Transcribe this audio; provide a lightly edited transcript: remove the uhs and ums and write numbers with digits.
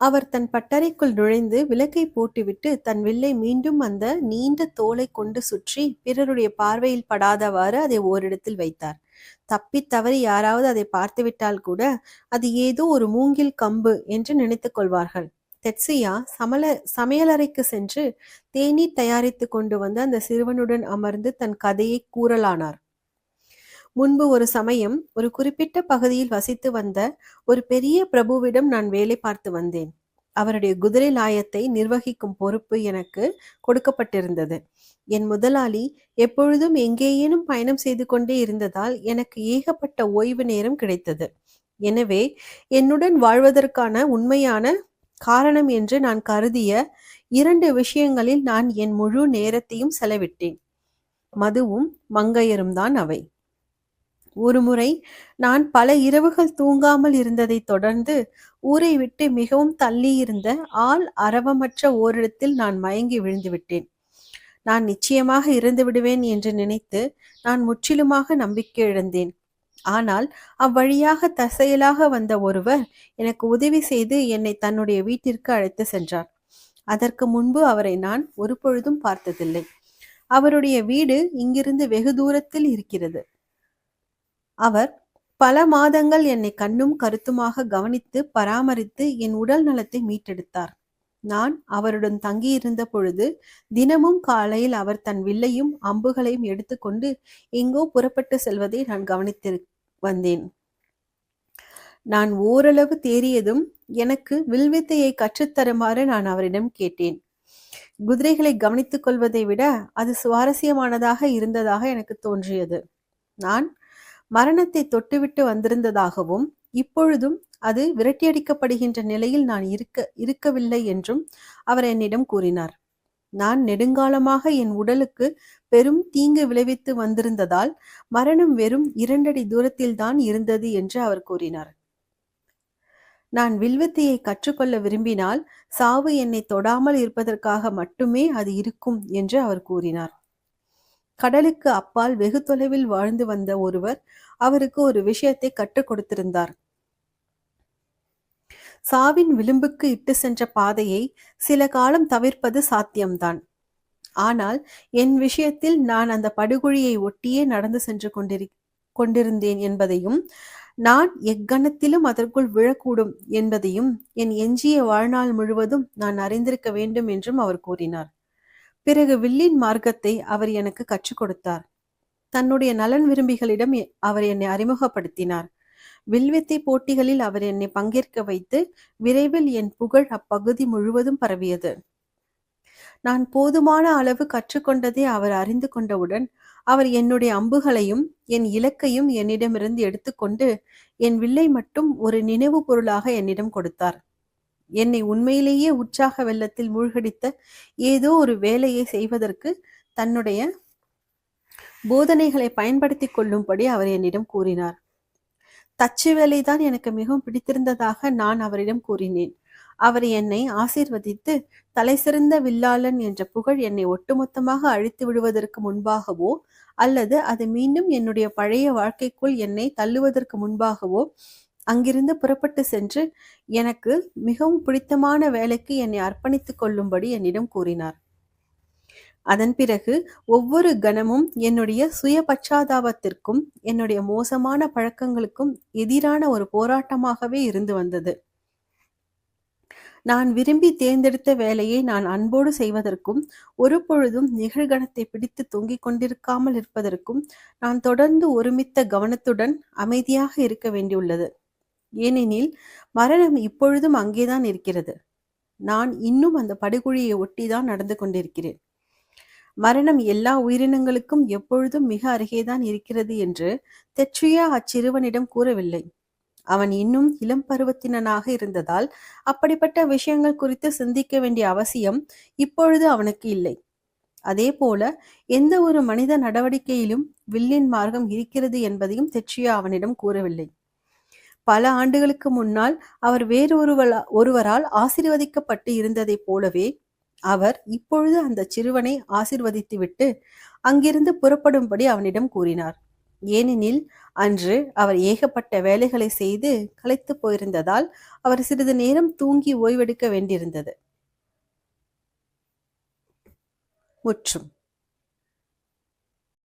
அவர் தன் பட்டறைக்குள் நுழைந்து விளக்கை போட்டுவிட்டு தன் வில்லை மீண்டும் அந்த நீண்ட தோலை கொண்டு சுற்றி பிறருடைய பார்வையில் படாதவாறு அதை ஓரிடத்தில் வைத்தார். தப்பித் தவறி யாராவது அதை பார்த்துவிட்டால் கூட அது ஏதோ ஒரு மூங்கில் கம்பு என்று நினைத்துக் கொள்வார்கள். தெட்சியா சமையலறைக்கு சென்று தேநீர் தயாரித்து கொண்டு வந்து அந்த சிறுவனுடன் அமர்ந்து தன் கதையை கூறலானார். முன்பு ஒரு சமயம் ஒரு குறிப்பிட்ட பகுதியில் வசித்து வந்த ஒரு பெரிய பிரபுவிடம் நான் வேலை பார்த்து வந்தேன். அவருடைய குதிரை லாயத்தை நிர்வகிக்கும் பொறுப்பு எனக்கு கொடுக்கப்பட்டிருந்தது. என் முதலாளி எப்பொழுதும் எங்கேயேனும் பயணம் செய்து கொண்டே இருந்ததால் எனக்கு ஏகப்பட்ட ஓய்வு நேரம் கிடைத்தது. எனவே என்னுடன் வாழ்வதற்கான உண்மையான காரணம் என்று நான் கருதிய 2 விஷயங்களில் நான் என் முழு நேரத்தையும் செலவிட்டேன். மதுவும் மங்கையரும் தான் அவை. ஒருமுறை நான் பல இரவுகள் தூங்காமல் இருந்ததை தொடர்ந்து ஊரை விட்டு மிகவும் தள்ளியிருந்த ஆள் அரவமற்ற ஓரிடத்தில் நான் மயங்கி விழுந்துவிட்டேன். நான் நிச்சயமாக இறந்து விடுவேன் என்று நினைத்து நான் முற்றிலுமாக நம்பிக்கை இழந்தேன். ஆனால் அவ்வழியாக தற்செயலாக வந்த ஒருவர் எனக்கு உதவி செய்து என்னை தன்னுடைய வீட்டிற்கு அழைத்து சென்றார். அதற்கு முன்பு அவரை நான் ஒரு பொழுதும் பார்த்ததில்லை. அவருடைய வீடு இங்கிருந்து வெகு தூரத்தில் இருக்கிறது. அவர் பல மாதங்கள் என்னை கண்ணும் கருத்துமாக கவனித்து பராமரித்து என் உடல் நலத்தை மீட்டெடுத்தார். நான் அவருடன் தங்கியிருந்த பொழுது தினமும் காலையில் அவர் தன் வில்லையும் அம்புகளையும் எடுத்துக்கொண்டு எங்கோ புறப்பட்டு செல்வதை நான் கவனித்து வந்தேன். நான் ஓரளவு தேறியதும் எனக்கு வில்வித்தையை கற்றுத்தருமாறு நான் அவரிடம் கேட்டேன். குதிரைகளை கவனித்துக் கொள்வதை விட அது சுவாரஸ்யமானதாக இருந்ததாக எனக்கு தோன்றியது. நான் மரணத்தை தொட்டுவிட்டு வந்திருந்ததாகவும் இப்பொழுதும் அது விரட்டியடிக்கப்படுகின்ற நிலையில் நான் இருக்கவில்லை என்றும் அவர் என்னிடம் கூறினார். நான் நெடுங்காலமாக என் உடலுக்கு பெரும் தீங்கு விளைவித்து வந்திருந்ததால் மரணம் வெறும் 2 அடி தூரத்தில்தான் இருந்தது என்று அவர் கூறினார். நான் வில்வித்தையை கற்றுக்கொள்ள விரும்பினால் சாவு என்னை தொடாமல் இருப்பதற்காக மட்டுமே அது இருக்கும் என்று அவர் கூறினார். கடலுக்கு அப்பால் வெகு தொலைவில் வாழ்ந்து வந்த ஒருவர் அவருக்கு ஒரு விஷயத்தை கற்றுக் கொடுத்திருந்தார். சாவின் விளிம்புக்கு இட்டு சென்ற பாதையை சில காலம் தவிர்ப்பது சாத்தியம்தான். ஆனால் என் விஷயத்தில் நான் அந்த படுகொழியை ஒட்டியே நடந்து சென்று கொண்டிருந்தேன் என்பதையும் நான் எக்கணத்திலும் அதற்குள் விழக்கூடும் என்பதையும் என் எஞ்சிய வாழ்நாள் முழுவதும் நான் அறிந்திருக்க வேண்டும் என்றும் அவர் கூறினார். பிறகு வில்லின் மார்க்கத்தை அவர் எனக்கு கற்றுக் கொடுத்தார். தன்னுடைய நலன் விரும்பிகளிடம் அவர் என்னை அறிமுகப்படுத்தினார். வில்வித்தை போட்டிகளில் அவர் என்னை பங்கேற்க வைத்து விரைவில் என் புகழ் அப்பகுதி முழுவதும் பரவியது. நான் போதுமான அளவு கற்றுக்கொண்டதை அவர் அறிந்து கொண்டவுடன் அவர் என்னுடைய அம்புகளையும் என் இலக்கையும் என்னிடமிருந்து எடுத்துக்கொண்டு என் வில்லை மட்டும் ஒரு நினைவு பொருளாக என்னிடம் கொடுத்தார். என்னை உண்மையிலேயே உற்சாக வெள்ளத்தில் மூழ்கடித்த ஏதோ ஒரு வேலையை செய்வதற்கு தன்னுடைய போதனைகளை பயன்படுத்தி கொள்ளும்படி அவர் என்னிடம் கூறினார். தச்சு வேலைதான் எனக்கு மிகவும் பிடித்திருந்ததாக நான் அவரிடம் கூறினேன். அவர் என்னை ஆசீர்வதித்து தலை சிறந்த வில்லாளன் என்ற புகழ் என்னை ஒட்டுமொத்தமாக அழித்து விடுவதற்கு முன்பாகவோ அல்லது அது மீண்டும் என்னுடைய பழைய வாழ்க்கைக்குள் என்னை தள்ளுவதற்கு முன்பாகவோ அங்கிருந்து புறப்பட்டு சென்று எனக்கு மிகவும் பிடித்தமான வேலைக்கு என்னை அர்ப்பணித்துக் கொள்ளும்படி என்னிடம் கூறினார். அதன் பிறகு ஒவ்வொரு கணமும் என்னுடைய சுய பச்சாதாபத்திற்கும் என்னுடைய மோசமான பழக்கங்களுக்கும் எதிரான ஒரு போராட்டமாகவே இருந்து வந்தது. நான் விரும்பி தேர்ந்தெடுத்த வேலையை நான் அன்போடு செய்வதற்கும் ஒரு பொழுதும் நிகழ்கணத்தை பிடித்து தொங்கிக் கொண்டிருக்காமல் இருப்பதற்கும் நான் தொடர்ந்து ஒருமித்த கவனத்துடன் அமைதியாக இருக்க வேண்டியுள்ளது. ஏனெனில் மரணம் இப்பொழுதும் அங்கேதான் இருக்கிறது. நான் இன்னும் அந்த படுகொழியை ஒட்டிதான் நடந்து கொண்டிருக்கிறேன். மரணம் எல்லா உயிரினங்களுக்கும் எப்பொழுதும் மிக அருகேதான் இருக்கிறது என்று தெட்சியா அச்சிறுவனிடம் கூறவில்லை. அவன் இன்னும் இளம் பருவத்தினனாக இருந்ததால் அப்படிப்பட்ட விஷயங்கள் குறித்து சிந்திக்க வேண்டிய அவசியம் இப்பொழுது அவனுக்கு இல்லை. அதே போல எந்த ஒரு மனித நடவடிக்கையிலும் வில்லின் மார்க்கம் இருக்கிறது என்பதையும் தெட்சியா அவனிடம் கூறவில்லை. பல ஆண்டுகளுக்கு முன்னால் அவர் ஒருவரால் ஆசீர்வதிக்கப்பட்டு இருந்ததைப் போலவே அவர் இப்பொழுது அந்த சிறுவனை ஆசீர்வதித்துவிட்டு அங்கிருந்து புறப்படும்படி அவனிடம் கூறினார். ஏனெனில் அன்று அவர் ஏகப்பட்ட வேலைகளை செய்து களைத்து போயிருந்ததால் அவர் சிறிது நேரம் தூங்கி ஓய்வெடுக்க வேண்டியிருந்தது. முற்றும்.